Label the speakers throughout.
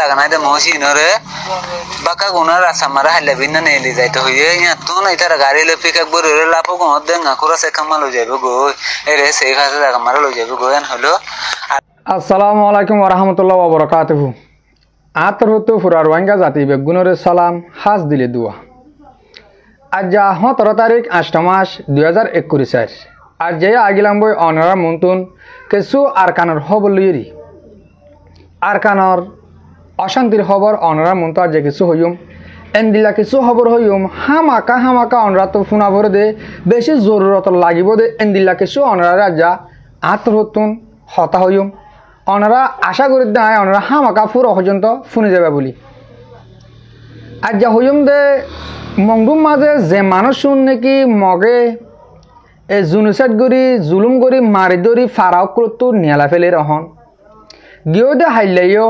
Speaker 1: জায়গা নাই দে মহসি নরে বাকা গুনার আসামারা হাইলা বিনা নেলি যাইতে হইয়ে ইয়া তো না ইতারা গাড়ি লে পিক আপ বরে লাপো গো দে না কোরা সে কামাল হই যাবে গো এরে সেই ফাসে জায়গা মারা লই যাবে গো এন হলো।
Speaker 2: আসসালামু আলাইকুম ওয়া রাহমাতুল্লাহি ওয়া বারাকাতুহু। আতর হতো ফুরা রোহিঙ্গা জাতি বেগুনরে সালাম হাজ দিলে দুয়া। আজ 17 তারিখ 8 মাস 2021 আর যে আগিলাম বই অনরা মন্তুন কিছু আরকানর খবর লইরি আরকানর অশান্তির খবর অনরা মন্তু আজ কিছু হইম এন্দিলা কিছু খবর হইম হামাকা অনরা তো ফোনা ভরে দে বেশি জরুরত লাগিব দে এন্দিলা কিছু অনরা রাজা আতর হতুন হতা হইম অনরা আশা করি দেয় অনরা হামাকা ফুর পর্যন্ত শুনে যাবে বলি। আর যা হইম দে মংডুম মাঝে যে মানুষ শুন নাকি মগে এ জুনুসাইড করি জুলুম করি মারি ধরি ফারাও করতো নিয়ালা ফেলে রহন গিয়েও দে হাইলাইও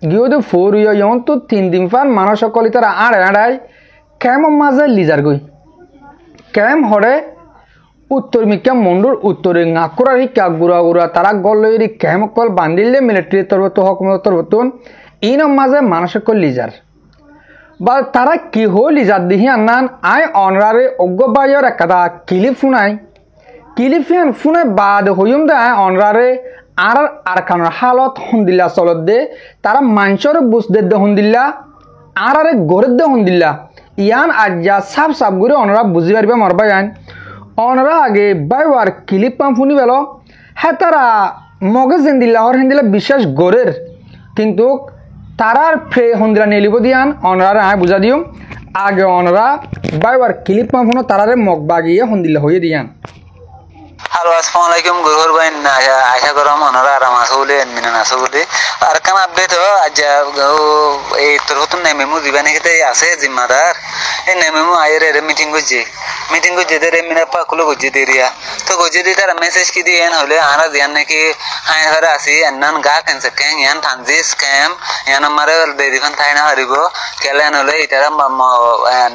Speaker 2: গিয়েও দে ফোরিও ইয়ন তো 3 দিন ফান মানুষ সকলি তারা আড়াই ক্যাম মাঝে লিজার গই ক্যাম হরে উত্তর মিকা মন্ডুর উত্তরে নাকুরা রিকা গুড়া তারা গল্লই ক্যাম কল বান্দিলে মিলিটারি তরবত হকুমত তরবতন ইন মাঝে মানুষ সকল লিজার বা তারা কি হল লিজার দিহি আনান আই অনরারে অজ্ঞ বাইর একটা কিলিপ ফুনাই বাদ হইম দে আই অনরারে আর কানোর হালত হন্দিল্লা চলত দে তারা মানুষের বুঝ দে হন্দিল্লা আরে গড়ে দে হন্দিল্লা ইয়ান আজ্জা সাপ করে অনরা বুঝি পারবে মরবা যান অনরা আগে বাইবার কিলিপ পাম ফুনি বেল হ্যাঁ তারা মগে জেন্দিল্লা হর হেন্দিল্লা বিশ্বাস গড়ের কিন্তু তারার ফ্রে হন্দিলা নেলিব দিয়ান অনরা আয় বুঝা দিও আগে অনরা বাইবার কিলিপ পাম ফুনো তারারে মগ বাগিয়ে হন্দিল্লা হয়ে দিয়ান।
Speaker 1: হ্যালো আসসালামু আলাইকুম গুরুর ভাই না আশা করা মনরা আরাম আছে বলে মিনা আছে বলে আর কান আপডেট আজ এই তোর হতুন নাই মেমু দিবানে খেতে আছে জিম্মাদার এই নাই মেমু আয়ের রে মিটিং করছে রে মিনা পাকুলো করছে দেরিয়া তো করছে দি তারা মেসেজ কি দিয়েন হলে আরা দিয়ান নাকি হাই হারা আসি এনান গা ক্যান্সার ক্যাং ইয়ান থানজিস ক্যাম ইয়ান আমারে বেদিফান থাই না হারিব কেলেন হলে ইতারা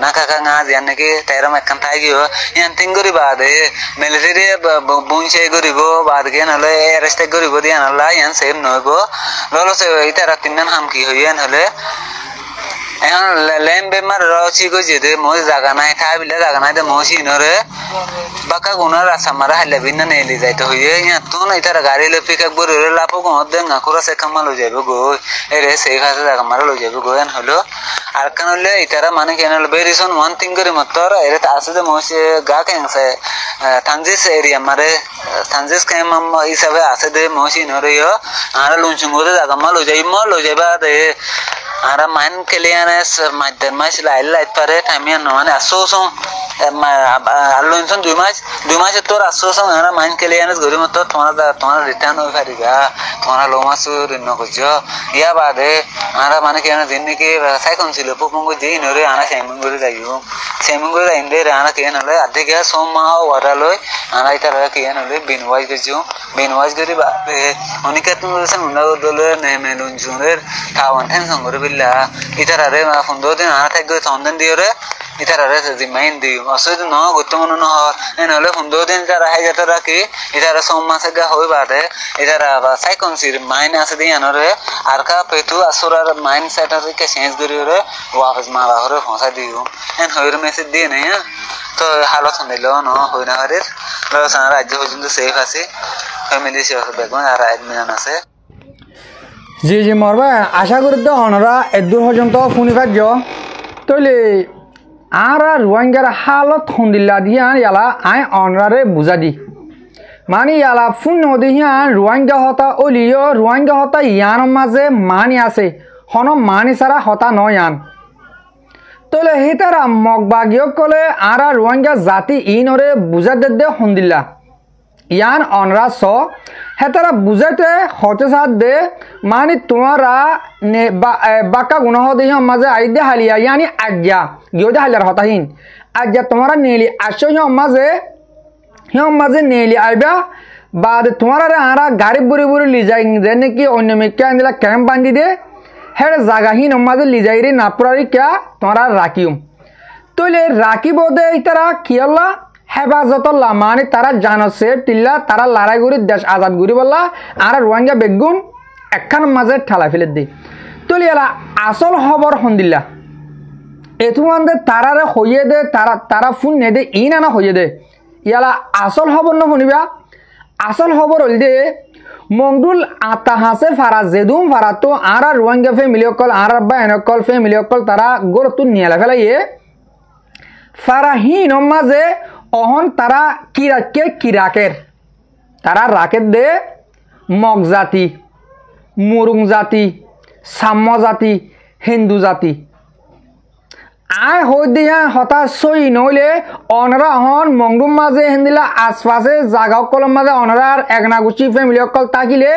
Speaker 1: না কাকা না দিয়ান নাকি তাইরা মেকান থাই গিও ইয়ান তিঙ্গরি বাদে মিলিটারি বুনছে গরিব বাদ গেন হলে অ্যারেস্ট গরিব দিয়ান হলা ইয়ান সেম নইব ললসে ইতারা তিনজন হাম কি হইয়ান হলে এখন লেম বেমার রচি গজি দে মই জাগা নাই ঠাই বিলে জাগা নাই দে মহসি নরে বাকা গুনার আসামারা হাইলা বিনা নেলি যাইতে হইয়ে ইয়া তো না ইতারা গাড়ি লে পিক আপ বরে লাপো গো দে না কোরা সে কামাল হই যাবে গো এরে সেই ফাসে জাগা মারা লই যাবে গো এন হলো। আর কান হলে ইতারা মানে কেন হলো বেরিসন ওয়ান থিং করে মতর এরে আছে যে মহসি গা ক্যাংসে থানজিস এরিয়া মারে থানজিস ক্যাম হিসাবে আছে দে মহসি নরে ইয়া আর লুনচুং গো জাগা মাল লই যাইবা দে আর মাইন কেলিয়ানেস মাইদের মাস লাইট পারে টাইমিয়ান মানে আসোসং আলোনসন 2 মাস তোর আসোসং আর মাইন কেলিয়ানেস গরি মত তোমার রিটার্ন হই পারিগা তোমার লোমাসু রিন্ন কইছো ইয়া বাদে আর মানে কেন দিন কি সাইকন ছিল পুপঙ্গ যেই নরে আনা সেমিং করে যাইও সেমিং করে ইন্দে আনা কেন হলে আধেকে সোমা ওরালই আনা ইতার কেন হলে বিনওয়াজ গরি বাদে অনিকাত নলসন উন্নদলে নেমেলুন জুনের তাওয়ান টেনশন করে বিল্লা ইতারারে 15 দিন আনা থাকবে সন্ধান দিওরে ইতারারে জিমাইন দিও অসুবিধা ন গুরুত্বপূর্ণ ন এনহলে 15 দিন তারা হাই যেতে রাখি ইতারা সোম মাসে গা হই বাদে ইতারা সাইকনসির মাইন আছে দিয়ানরে আর কা পেতু আসুরার মাইন সেটারে কে চেঞ্জ করিওরে ওয়াপস মারা হরে ফসা দিও এন হইর মেসেজ দিয়ে নাই তো হালত হইলো ন হই না হরে লসান রাজ্য পর্যন্ত সেফ আছে ফ্যামিলি সেফ বেগন আর অ্যাডমিন আছে
Speaker 2: জি মরবা আশা করি তো অনরা এদূর পর্যন্ত শুনি পাচ্ছ তইলে আর রোহিঙ্গার হালত হন্দিল্লা দিয়া ইয়ালা আই অনরারে বুঝা দি মানে ইয়ালা ফোন নদিয়া রোহিঙ্গা হতা অলিও রোহিঙ্গা হতা ইয়ান মাঝে মানি আছে হন মানি সারা হতা নয় ইয়ান তইলে সেই তারা মগবাগিয়ক কলে আর রোহিঙ্গা জাতি ইনরে বুঝা দে হন্দিল্লা ইয়ান অনরা স হেতারা বুঝাইতে হতে সাথ দে মানে তোমারা বাক্কা গুনাহ দিয়ে মাঝে আইদে হালিয়া ইয়ানি আজ্ঞা গিয়ে দে হালিয়ার হতাহীন আজ্ঞা তোমারা নেলি আসো মাঝে নেলি আইবা বাদ তোমারা আরা গাড়ি বুড়ি লিজাই যে নাকি অন্য মেকা আনদিলা ক্যাম্প বান্ধি দে হেড়ে জাগাহীন মাঝে লিজাই রে নাপুরারি ক্যা তোমরা রাখিও তইলে রাখিব দে ইতারা কি আল্লাহ হেফাজতল্লাহ মানে তারা জানছে টিল্লা তারা লড়াই করে দেশ আজাদ করি বললা আর রোহিঙ্গা বেগুন একখান মাঝে ঠেলা ফেলে দি তুলি এলা আসল খবর হন্দিল্লা এথুমানদের তারারে হইয়ে দে তারা ফোন নে দে ই নানা হইয়ে দে ইয়ালা আসল খবর ন শুনিবা আসল খবর হল দে মংডুল আতা হাসে ফারা জেদুম ফারা তো আর রোহিঙ্গা ফ্যামিলি অকল আর বায়নকল ফ্যামিলি অকল তারা গোর তুন নিয়ালা ফেলাইয়ে ফারাহীন মাঝে অহন তারা কিরাকের তারা রাকেট দে মগ জাতি মুরুং জাতি সাম্য জাতি হিন্দু জাতি আয় হই দিয়া হতাশ সই নইলে অনরা হন মংডুম মাঝে হিন্দিলা আশপাশে জাগা অকল মাঝে অনরার একনাগুচি ফ্যামিলি অকল তাকিলে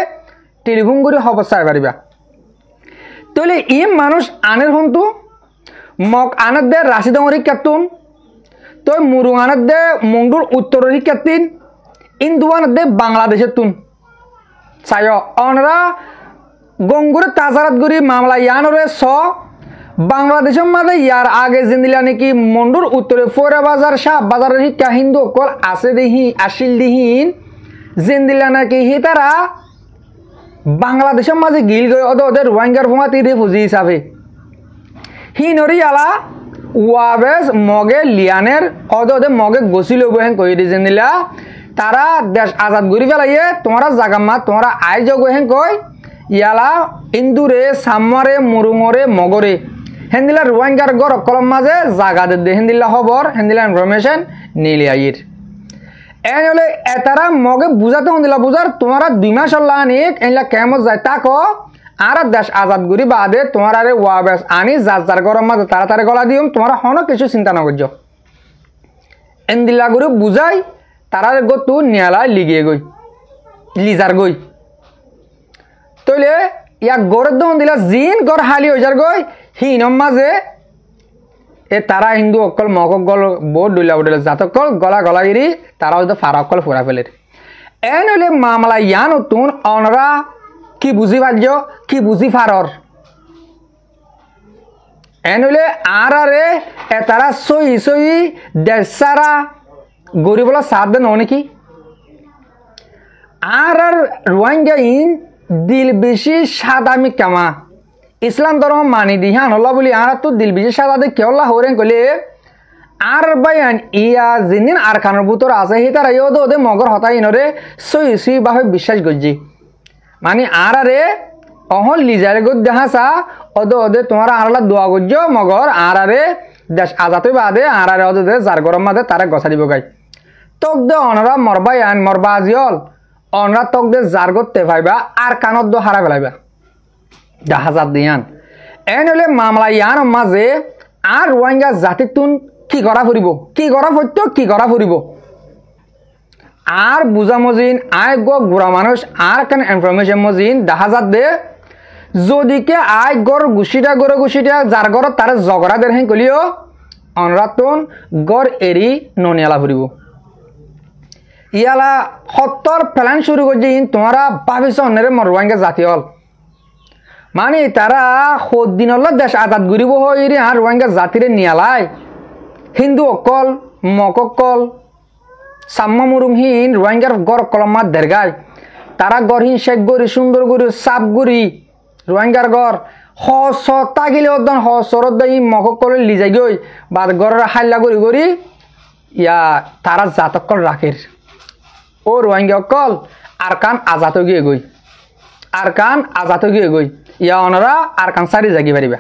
Speaker 2: টেলিফোন করে খবর চাই পারিবা তাহলে ই মানুষ আনের হন্তু মগ আনের দে রাশি ডঙরি কাতুন তো মুরুং আনের দে মংডুর উত্তরের কাতিন ইন্দুয়ানের দে বাংলাদেশের তুন চাই অনরা গঙ্গুরে তাজারাত গরি মামলা ইয়ানরে স বাংলাদেশের মাঝে ইয়ার আগে জিন্দিলা নাকি মন্ডুর উত্তরে ফোরা বাজার শাহ বাজারের শিক্ষা হিন্দু অকল আছে দেহি আসিল দিহীন জিন্দিলা নাকি হি তারা বাংলাদেশের মাঝে গিল গই ওদের রোহিঙ্গার ভূমাতি রেফুজি হিসাবে হি নরি আলা ওয়াবেস মগে লিয়ানের ওদের মগে গছিল বহেন কই দি জিন্দিলা তারা দেশ আজাদ গরি ফেলাইয়ে তোমরা জাগামা তোমরা আই যোগ হেন কই ইয়ালা ইন্দুরে সাম্মারে মুরুঙরে মগরে হেন্দিলা রোহিঙ্গার গর কলম মাঝে জাগা দে হেন্দিলা খবর হেন্দিলা ইনফরমেশন নিলে আইর এন হলে এতারা মগে বুঝাতে হন্দিলা বুঝার তোমরা 2 মাস আনিক এনলা কেমন যায় তাকো আর দেশ আজাদ গরি বাদে তোমার আরে ওয়াবেস আনি যার গরম মাঝে তাড়াতাড়ি গলা দিম তোমরা হন কিছু চিন্তা না করছো এন্দিলা গরি বুঝাই তারা গতু নিয়ালা লিগিয়ে গই লিজার গই তইলে ইয়াক গড়ের দন দিলা জিন গড় হালি হয়ে যার গই হিনম মাঝে এ তারা হিন্দু অকল মক গল বহুত ডুলা উঠলে জাতকল গলা গলাগিরি তারা হয়তো ফারা অকল ফুরা ফেলে এন হলে মামলা ইয়ান তুন অনরা কি বুঝি পার্য কি বুঝি ফারর এন হলে আর আরে এ তারা সই সই দেশারা গরিবলা সাথ দেন নাকি আর রোহিঙ্গা ইন দিল বেশি সাদামি কামা ইসলাম ধর্ম মানি দিহান হল্লা বলি আর তো দিল বেশি সাদা দে কেওলা হরেন কইলে আর বায়ান ইয়া জিনিন আর খানোর ভিতর আছে হি তারা ইও দে মগর হতাই নরে সই সই ভাবে বিশ্বাস করজি মানে আর আরে অহন লিজারে গদ দেহাসা ওদে তোমার আরলা দোয়া করজ মগর আর আরে দেশ আজাতে বাদে আর আরে ওদে যার গরম মাদে তারা গছা দিব গাই তক দে অনরা মরবায়ান মরবা আজিয়ল অনরা তক দে জার করতে পাইবা আর কানত দো হারা ফেলাইবা জাহাজাত দিয়ান এন হলে মামলা ইয়ান মাঝে আর রোহিঙ্গা জাতির তুন কি করা ফুরিব কি করা ফত্য কি করা ফুরিব আর বুঝা মজিন আয় গুড়া মানুষ আর কেন ইনফরমেশন মজিন জাহাজাত দে যদিকে আয় গড় গুছিটা গড়ে গুছিটা যার গড় তার জগড়া দের হেন কলিও অনরা তুন গড় এরি ননিয়ালা ফুরিব ইয়ালা সত্তর প্ল্যান শুরু করছে তোমরা ভাবিস অন্যরে রোহিঙ্গা জাতি হল মানে তারা দিন দেশ আজাদ ঘুরিব হইরে আর রোহিঙ্গা জাতিরে নিয়ালাই হিন্দু অকল মক অকল সাম্মা মুরুংহীন রোহিঙ্গার গড় কলমাত দেরগায় তারা গড়হীন শেখ গড়ি সুন্দর গড়ি সাপ গড়ি রোহিঙ্গার গড় হস তাগিলে অদ্দন হসরদ মক অকলে লিজাই গই বা গড়ের হাল্লা গড়ি গড়ি ইয়া তারা জাতকল রাখের ও রোহিঙ্গা অকল আর কান আজাদ গিয়ে গই আর কান আজাদ গিয়ে গই ইয়া অনরা আর কান সারি জাগি পারিবা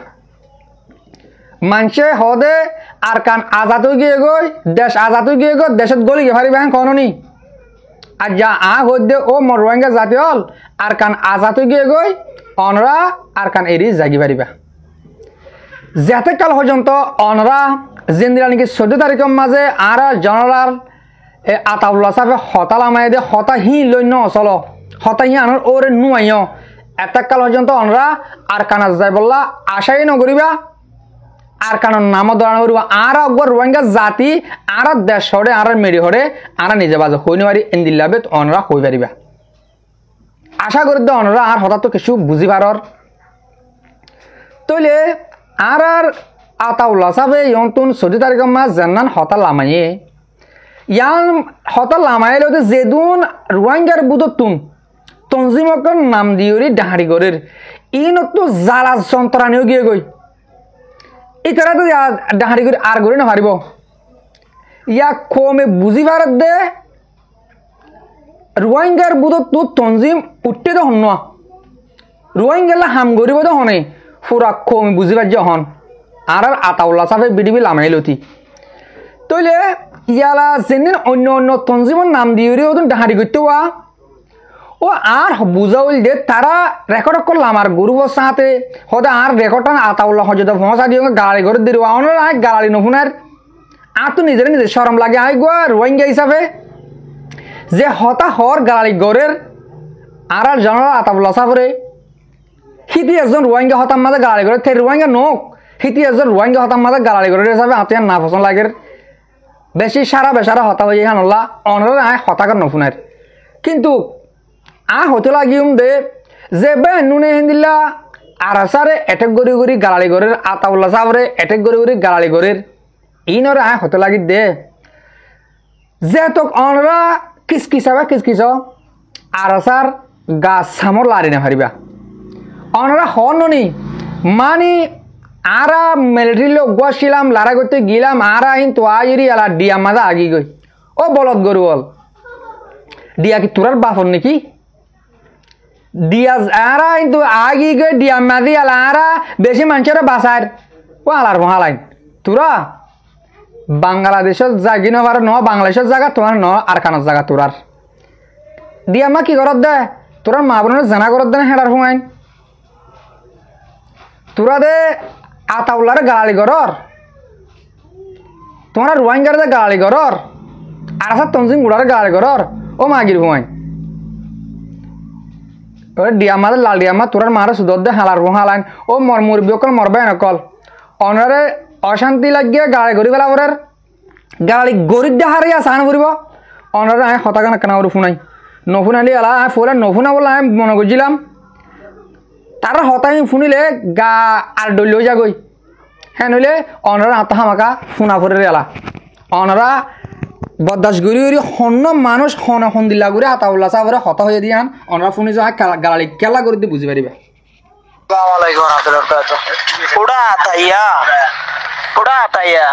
Speaker 2: মানুষে হদে আর কান আজাদ গিয়ে গই দেশ আজাদ গিয়ে গই দেশত গলি গে পারিবা হ্যাঁ কননি আর যা হদে ও মর রোহিঙ্গা জাতি হল আর কান আজাদ গিয়ে গই অনরা আর কান এরি জাগি পারিবা যেতে কাল পর্যন্ত অনরা জিন্দিরা নাকি 14 তারিখের মাঝে আর জেনারেল আতাউল্লাহ সাহেব হতা লামাই দে হতা হি লইন অচল হতা হি আনার ওরে নুয়াইও এত কাল পর্যন্ত অনরা আর কানা যাই বললা আশাই নকরিবা আর কারণ নাম দরানো করিবা আর অগর রোহিঙ্গা জাতি আর দেশ হরে আর মেরি হরে আর নিজে বাজে হই নারি ইন্দিল্লাবে অনরা হই পারিবা আশা করি দে অনরা আর হঠাৎ তো কিছু বুঝি পারর তইলে আর আতাউল্লাহ সাহেব ইয়ন্তন 14 তারিখের মাস জান্নান হতা লামাইয়ে ইয়ান হতা লামাইলে যেদুন রোহিঙ্গার বুদতুন তঞ্জিমকর নাম দিওরি ডাহাড়ি গরের ইনত জ্বালা যন্ত্রণীয় গিয়ে গই ইতারা তো ডাহাড়ি করে আর গড়ি না পারিব ইয়াক কমে বুঝি পারত দে রোহিঙ্গার বুধ তো তঞ্জিম উঠতে তো হন রোহিঙ্গালা হাম গরিব তো হনে পুরা কমে বুঝি পারছে হন আর আতাউল্লা সাহেব বিডিবি লামাই লতি তইলে ইয়ালা যেদিন অন্য অন্য তঞ্জিমের নাম দিয়ে ওদের ডাহাড়ি করতে হওয়া ও আর বুঝাউল যে তারা রেকর্ড করলাম আর গরুব সাথে হতে আর রেকর্ডটা আতাউল্লাহ হজরত ফসা দিয়ে গাড়ি করে দিল অনার আয় গাড়ি নফুনার আর তো নিজের নিজের সরম লাগে আয় গো রোহিঙ্গা হিসাবে যে হতা হর গাড়ি গড়ের আর জনার আতাউল্লাহ সাহরে হিতি একজন রোহিঙ্গা হতার মাঝে গাড়ি করে সেই রোহিঙ্গা নোক হিতি একজন রোহিঙ্গা হতার মাঝে গাড়ি করে হিসাবে আতিয়ার না পছন্দ লাগে বেশি সারা বেসারা হতা হয়ে হানল্লা অনার আয় হতাকার নফুনার কিন্তু হতে লাগিম দে যে বে নুনে হিন্দিল্লা আর সারে এটেক গড়ি গড়ি গালালি গড়ের আতাউল্লাহ সাহরে এটেক গড়ি গড়ি গালালি গড়ের ইনরে হতে লাগি দে যে তোক অনরা কিসকিসাবে কিসকিস আর সার গাছ সামর লারি না পারিবা অনরা হননি মানি আরা মিলিটারি লোক গছিলাম লারা করতে গিলাম আরা হিন তো আইরি আলা ডিয়া মাজা আগি গই ও বলদ গরু বল ডিয়া কি তোরার বাপর নাকি দিয়া আরা কিন্তু আগি গে দিয়া মাদি আলা আরা বেশি মানুষের বাসার ও আলার মহালাইন তোরা বাংলাদেশের জাগি নবার ন বাংলাদেশের জায়গা তোমার ন আর কানার জায়গা তোরার দিয়া মা কি করত দে তোরার মা বোনের জানা করত দে না হেডার হুমাইন তোরা দে আতাউল্লার গালালি গরর তোমার রোহিঙ্গার দে গালালি গরর আর আসা তঞ্জিম গুড়ার গালালি গরর ও মাগির হুমাইন ডিয়ামা লাল ডিয়ামা তোরার মারে সুদর দে হালার হালাইন ও মুরব্বী অকল মরবে নকল অনারে অশান্তি লাগিয়ে গাড়ি গড়ি বেলা ওরের গাড়ি গড়ির দে হারিয়া সান ফুরিব অনারে আমি হতাকা না কেনা ফুনাই নফুনালি আলা আমি ফুলে নফুনা বলে আমি মনে করছিলাম তার হতাই ফুনিলে গা আর ডলিও যাগই হ্যাঁ নইলে অনারা আত্মা হামাকা ফুনা ফুরে এলা অনারা বদাস গুড়ি গুড়ি হন্য মানুষ হন হন্দিল্লা গুড়ি আতাউল্লাহ সাহরে হত হয়ে দিয়ান অনারা ফুনি যা গালালি কেলা করে দিয়ে বুঝি পারিবে
Speaker 3: उड़ा आताइया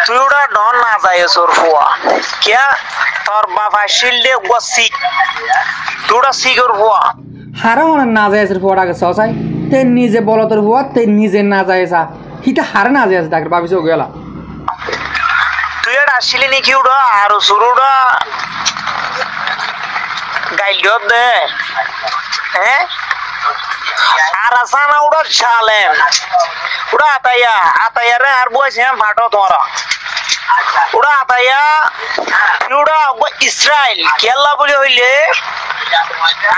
Speaker 3: তুই ওটা ডন না যায় সরফুয়া क्या তোর বাবা শিলদে ওয়াসি তোরা সিগর হুয়া
Speaker 2: হারা হন না যায় সরফুয়া আগে সসাই তে নিজে বলো তোর হুয়া তে নিজে না যায় সা হিটা হারে না যায় ডাক্তার ভাবিছো গেলা
Speaker 3: তুই এটা আসলি নাকি ওটা আর শুরুটা গাইল দে হ্যাঁ আর আসানা ওটা চালেন ওটা আতাইয়া রে আর বয়স ফাটো তোরা ওটা আতাইয়া ওটা ইসরায়েল কেল্লা বলে হইলে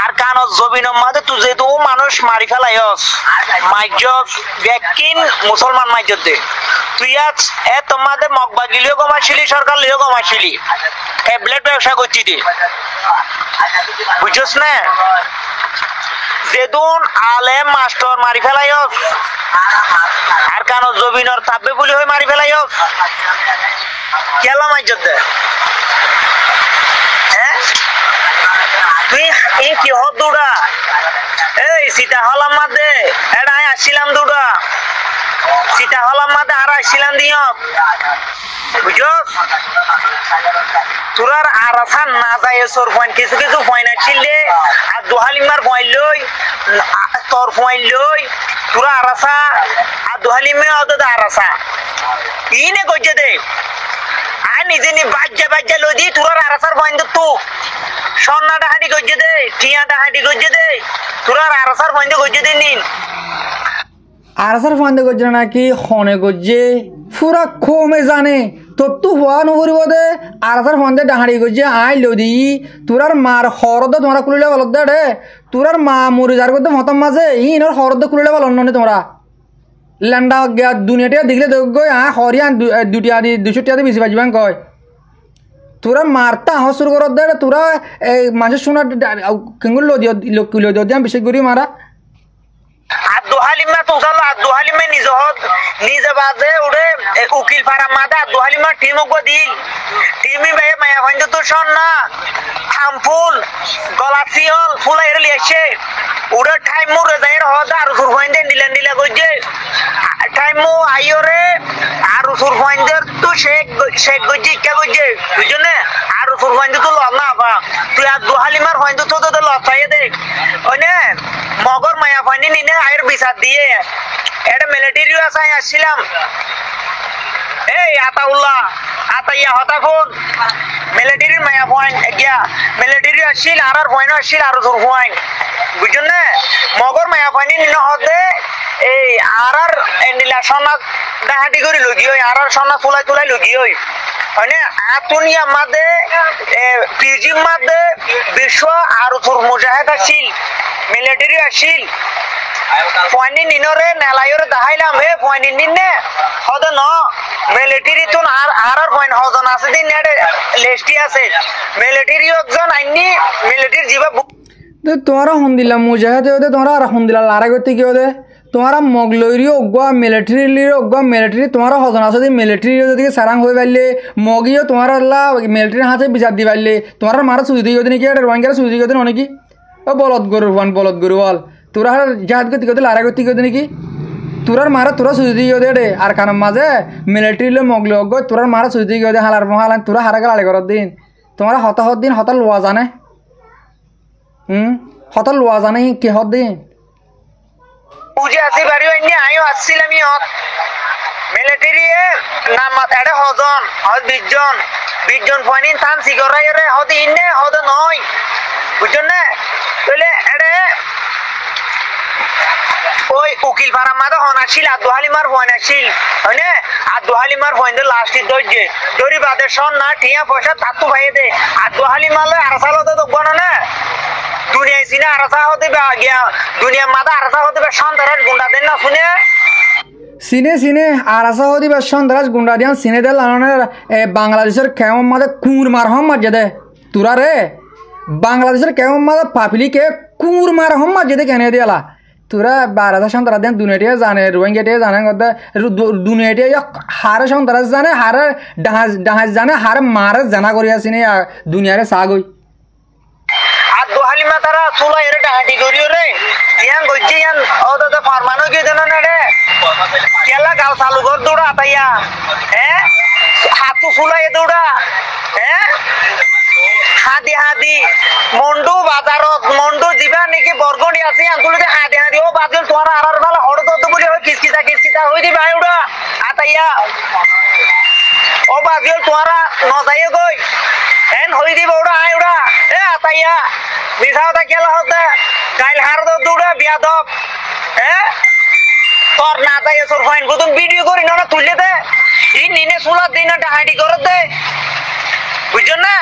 Speaker 3: আর কান জবিনের মাঝে তুই যেহেতু মানুষ মারি ফেলাইস মাইজত ব্যাকিন মুসলমান মাইজত দে তুই আজ তোমাদের মগবা গিলিও কমাইছিলি সরকার লিও কমাইছিলি ট্যাবলেট ব্যবসা করছি দে বুঝছস না যেদুন আলেম মাস্টার মারি ফেলাইস আর কান জবিনের তাপবে বলি হয়ে মারি ফেলাইস কেলা মাইজত দে হ্যাঁ তুই এই কি হত দুটা এই সীতা হলাম মাদে এটা আসছিলাম দুটা সীতা হলাম মাদে আর আসছিলাম দিয় বুঝছস তোরার আর আসান না যায় সর পয়েন্ট কিছু কিছু পয়েন্ট আসছিলে আর দোহালিমার পয়েন্ট লই তোর পয়েন্ট লই তোরা আর আসা আর দোহালিমে অত আর আসা ইনে গজে দে আর নিজে নি বাজ্যা লই দি তোরার আর আসার পয়েন্ট তো স্বর্ণাটা হাঁটি গজে দে টিয়াটা হাঁটি গজে দে তোরার আর আসার পয়েন্ট গজে দে নিন
Speaker 2: আরসার ফান্দে গজে নাকি হনে গজে পুরা কমে জানে তোর তো হওয়া নকরিব দে আরসার ফান্দে ডাহাড়ি গজে আই লদি তোরার মার হরদ তোমরা কুলিলে বলত দে রে তোরার মা মরি যার করতে মতাম মাঝে ইনর হরদ কুলিলে বল অন্য তোমরা ল্যান্ডা দুনিয়াটা দেখলে দেখ হরিয়ান দুটি আদি 200 টাকা বেশি বাজিবান কয় তোরা মারতা আহ শুরু করত দে তোরা এই মানুষের শোনা কেঙ্গুল লদিও বিশেষ করি মারা
Speaker 3: আব্দু হালিমা তো উঠালো আব্দু হালিমে নিজে বাজে উড়ে উকিল পাড়া মাদে আব্দু হালিমা টিম দিল টিমি ভাই মায়া ভাই তো শোন না থামফুল গলাচিয়ল ফুলা এর লিয়েছে উড়ে টাইম মুরে যাই হদ আর সুর ফাইন্দে দিলে কইছে টাইম মু আইরে আর সুর ফাইন্দের তো শেখ গইছে কে কইছে বুঝছনে আর সুর ফাইন্দে তো লব না বা তুই আব্দু হালিমার ফাইন্দে তো লতাই দে ওনে মগর মায়া ফাইনি নিনে আয়ের বিচার দিয়ে এটা মিলিটারিও আসাই আসছিলাম এই আতাউল্লাহ আতাইয়া হতা ফোন মিলিটারির মায়া পয়েন্ট গিয়া মিলিটারি আসছিল আর পয়েন্ট আসছিল আর তোর পয়েন্ট বুঝছেন না মগর মায়া পয়েন্ট নিনে হতে এই আর এন্ডিলা সনাক ডাহাটি করে লগি হই আর সনা তুলাই লগি হই মানে আতুনিয়া মাদে পিজিম মাদে বিশ্ব আর তোর মুজাহিদ আসছিল মিলিটারি আসছিল পয়েন্ট নিনরে নেলাইরে দেখাইলাম হে পয়েন্ট নিনে হদ ন মিলিটারি তো আর পয়েন্ট হদন আছে দিন লেস্টি আছে মিলিটারি একজন আইনি মিলিটারি জিবা
Speaker 2: তোমারা হন দিলা মুজাহিদ হতে তোমরা আর হন দিলা লারা করতে কি হতে তোমারা মগলইরি অগুয়া মিলিটারি তোমারা হজন আছে দি মিলিটারি যদি সারাং হয়ে পারলে মগিও তোমার মিলিটারির হাতে বিচার দি পারলে তোমার মারা সুই দিয়ে নাকি এটা রোহিঙ্গারা সুই দিয়ে নাকি ও বলদ গরু বল তোরা জাহাজ গতি করতে লারা গতি করতে নাকি তোরার মারা তোরা সুই দিয়ে দে আর কারণ মাঝে মিলিটারি মগলে অজ্ঞ তোরার মারা সুই দিয়ে দে হালার হালান তোরা হারাকে লাড়ি করার দিন তোমার হতাহত দিন হতাল লোয়া জানে হতাল লোয়া জানে কি হত দিন
Speaker 3: বুঝে আসি বাড়ি হয়নি আমিও আসছিলাম মিলিটারি নাম এটা হজন হদ 20 জন ফয়নি থান সিগরাই রে হদ ইন্নে হদ নয় বুঝছেন না তাহলে এটা ওই উকিল পাড়া মাদা হন আসছিল আব্দু হালিমার ফয়ন আসছিল হয় না আব্দু হালিমার ফয়ন লাস্ট ধৈর্য দড়ি বাদে শোন না টিয়া পয়সা তাতু ভাইয়ে দে আব্দু হালিমালে আরসাল হতে দেখবো না দুনিয়া সিনে আরসা হতে গিয়া দুনিয়া মাদা আরসা হতে সন্তানের গুন্ডা দেন না শুনে
Speaker 2: সিনে আরসা হতে সন্তারাজ গুন্ডা দিয়ান সিনে দে লানের বাংলাদেশের কেমন মাদে কুঁর মার হম মার দে তোরা রে বাংলাদেশের কেমন মাদে পাপিলিকে কুঁর মার হম মার দে কেন দিয়ালা তোরা বারাদা সন্তারা দেন দুনিয়াটিয়া জানে রোহিঙ্গাটিয়া জানে কথা দুনিয়াটিয়া হারে সন্তারাজ জানে হারে ডাহাজ জানে হারে মারে জানা করিয়া সিনে দুনিয়ারে সাগই
Speaker 3: আব্দু হালিমা তারা চুলা এর ডাহাটি করিও রে ইয়ান গজ্জি ইয়ান ওদা তো ফরমানো কি দেন না রে কেলা গাল চালু কর দৌড়া তাইয়া হাতু চুলা এ দৌড়া হাদি মন্ডু বাজারত মন্ডু দিবা নাকি বরগড়ি আছে আঙ্গুলতে হাদি ও বাজল তোমার আরার বালা হড় তো বলি হয় কিসকিটা হই দিবা উড়া আতাইয়া ও বাজল তোমার নজাইয়ে কই এন হই দিবা উড়া উড়া আতাইয়া মিছাওটা কেলা হতে গাইল হার দৌড়া বিয়া দব তোর না তাই তোর ফাইন কত ভিডিও করি না তুললে দে ই নিনে সুলা দিন ডাহাডি করে দে বুঝছেন না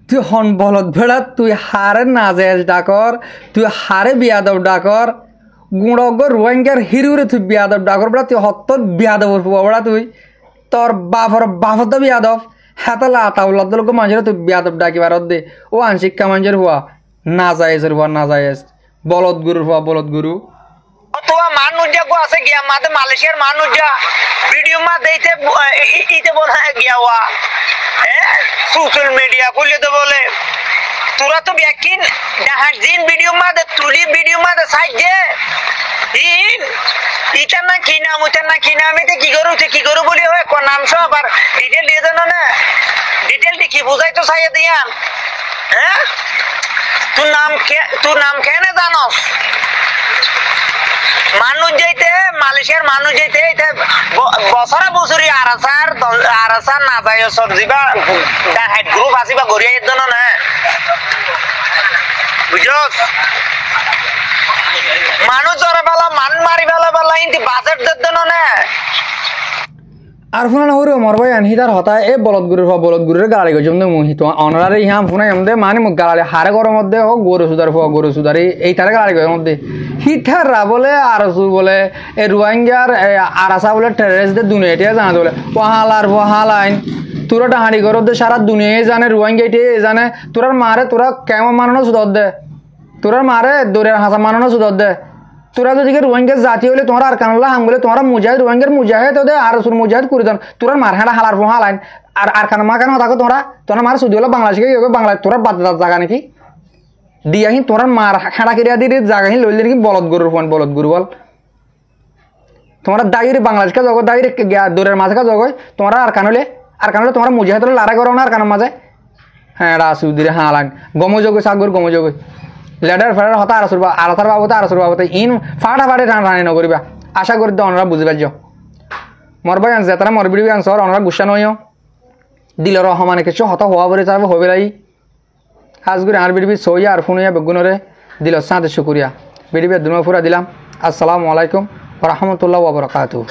Speaker 2: তুই হন বলদ ভেড়া তুই হারে নাজেজ ডাকর তুই হারে বিয়াদব ডাকর গুঁড়গ রোহিঙ্গার হিরুরে তুই বিয়াদব ডাকর বেড়া তুই হত্তর বিয়াদবর পুয়া বেড়া তুই তোর বাপর তো বিয়াদব হেতালা আতাউল্লাহ মানুষের তুই বিয়াদব ডাকিবার দে ও আনশিক্ষা মানুষের হওয়া না যায়জের হওয়া না যায়জ বলদ গুরুর হওয়া বলদ গুরু
Speaker 3: তোমার মানুষ যাগো আছে গিয়া মাতে মালয়েশিয়ার মানুষ যা ভিডিও মা দেইতে ইতে বলা গিয়া ওয়া সোশ্যাল মিডিয়া খুলে তো বলে তোরা তো ব্যাকিন ডাহার জিন ভিডিও মা দে তুলি ভিডিও মা দে সাইজে ইটা না কি নাম ওটা না কি নাম এটা কি করু বলি হয় কোন নাম সব আবার ডিটেল দিয়ে দেন না ডিটেল কি বুঝাই তো চাইয়ে দিয়া তোর নাম কেন জানস মানুষ যাইতে মালয়েশিয়ার মানুষ যাইতে বছরে আরাসার না যায় সবজি বা হাইট গ্রুপ আছে বা গড়িয়া এর জন্য না বুঝছস মানুষ জরে বেলা মান মারি বেলা ইন্তি বাজেট দের জন্য না
Speaker 2: আর ফোনা না হরে মর ভাই আনহিদার হতা এ বলদ গুরুর গাড়ি গজম দে মুহিত অনরারে ইহাম ফোনা এমদে মানে মুখ গাড়ি হারে গরম মধ্যে ও গরু সুদার এই তারে গাড়ি গজম মধ্যে হিঠাররা বলে আরসু বলে এ রোহিঙ্গার আরাসা বলে টেররিস্ট দে দুনিয়াটিয়া জানা বলে ওহালাইন তোরা ডাহাড়ি করত দে সারা দুনিয়ায় জানে রোহিঙ্গা এটিয়ে জানে তোরার মারে তোরা কেমন মানানো সুদর দে তোরা মারে দৌড়ের হাসা মানানো সুদর দে তোরা যদি রোহিঙ্গা জাতি হলে তোমার আর কানলা হাম বলে তোমার মুজাহিদ রোহিঙ্গার মুজাহিদ ওদের আর সুর মুজাহিদ করে দেন তোরা মার হেঁড়া হালার ফোন হালাইন আর কান মা কেন থাকো তোরা মার সুদি হলো বাংলাদেশকে বাংলা তোরা বাদ জায়গা নাকি দিয়াহি তোরা মার হেঁড়া কিরিয়া দিয়ে জায়গাহি লইলে নাকি বলদ গরুর ফোন বলদ গরু বল তোমরা দায়ী বাংলাদেশকে জগৎ দায়ী দৌড়ের মাঝে জগৎ তোমরা আর কানলে তোমরা মুজাহিদ লড়াই করো না আর কানের মাঝে হ্যাঁ সুদিরে হালাইন গমযোগ সাগর গমযোগ লেডার ফেডার হতা আরতার বাবতে ইন ফাটাফাটি টানি নকরিবা আশা করি তো ওনারা বুঝি পারছ মরবাই আনছে তারা মরবিড়ি আনছে ওনারা গুসা নইও দিলের সমানে কিছু হতা হওয়া বলে চাইব হবে লাই আজ করে আর বিড়বি সইয়া আর ফোনইয়া বেগুনরে দিল সাঁতে শুকুরিয়া বিড়িবে দুমা ফুরা দিলাম আসসালামু আলাইকুম ওয়া রাহমাতুল্লাহি ওয়া বারাকাতুহু